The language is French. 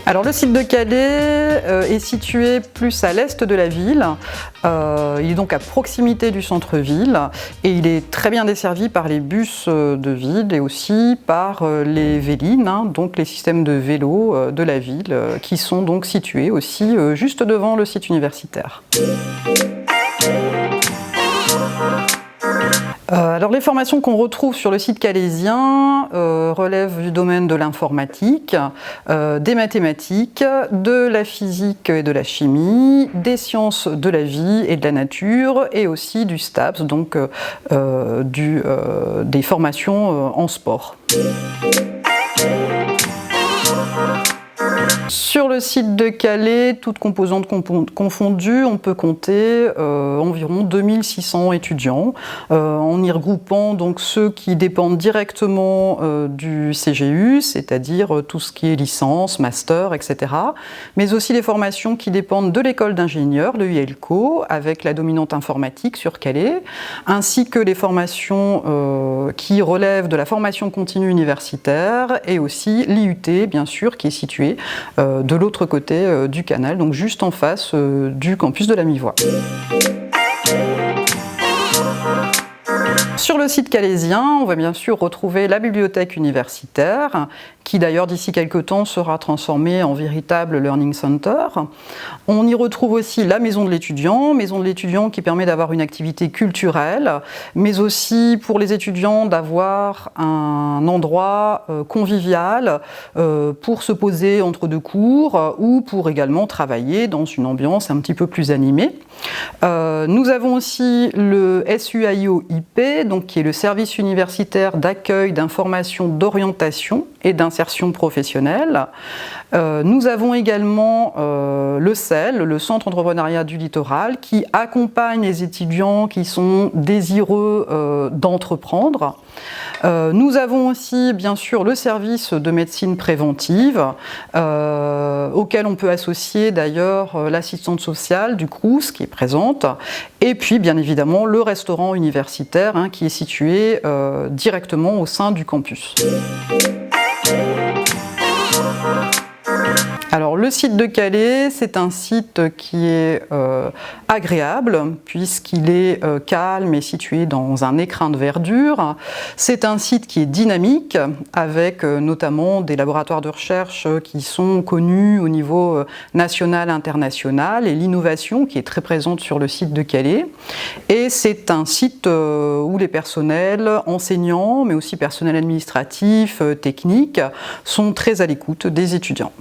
Alors le site de Calais est situé plus à l'est de la ville, il est donc à proximité du centre-ville et il est très bien desservi par les bus de ville et aussi par les vélines, donc les systèmes de vélos de la ville qui sont donc situés aussi juste devant le site universitaire. Alors les formations qu'on retrouve sur le site calaisien relèvent du domaine de l'informatique, des mathématiques, de la physique et de la chimie, des sciences de la vie et de la nature et aussi du STAPS, donc des formations en sport. Sur le site de Calais, toutes composantes confondues, on peut compter environ 2600 étudiants, en y regroupant donc ceux qui dépendent directement du CGU, c'est-à-dire tout ce qui est licence, master, etc. Mais aussi les formations qui dépendent de l'école d'ingénieurs, le IELCO, avec la dominante informatique sur Calais, ainsi que les formations qui relèvent de la formation continue universitaire et aussi l'IUT, bien sûr, qui est situé de l'autre côté du canal, donc juste en face du campus de la Mivoie. Sur le site calaisien, on va bien sûr retrouver la bibliothèque universitaire, qui d'ailleurs d'ici quelques temps sera transformée en véritable learning center. On y retrouve aussi la maison de l'étudiant qui permet d'avoir une activité culturelle, mais aussi pour les étudiants d'avoir un endroit convivial pour se poser entre deux cours ou pour également travailler dans une ambiance un petit peu plus animée. Nous avons aussi le SUAIO-IP, donc qui est le service universitaire d'accueil, d'information, d'orientation et d'insertion professionnelle. Nous avons également le CEL, le Centre Entrepreneuriat du Littoral, qui accompagne les étudiants qui sont désireux d'entreprendre. Nous avons aussi bien sûr le service de médecine préventive, auquel on peut associer d'ailleurs l'assistante sociale du CROUS qui est présente, et puis bien évidemment le restaurant universitaire qui est situé directement au sein du campus. Alors le site de Calais, c'est un site qui est agréable puisqu'il est calme et situé dans un écrin de verdure. C'est un site qui est dynamique avec notamment des laboratoires de recherche qui sont connus au niveau national et international et l'innovation qui est très présente sur le site de Calais. Et c'est un site où les personnels enseignants mais aussi personnel administratif, technique sont très à l'écoute des étudiants.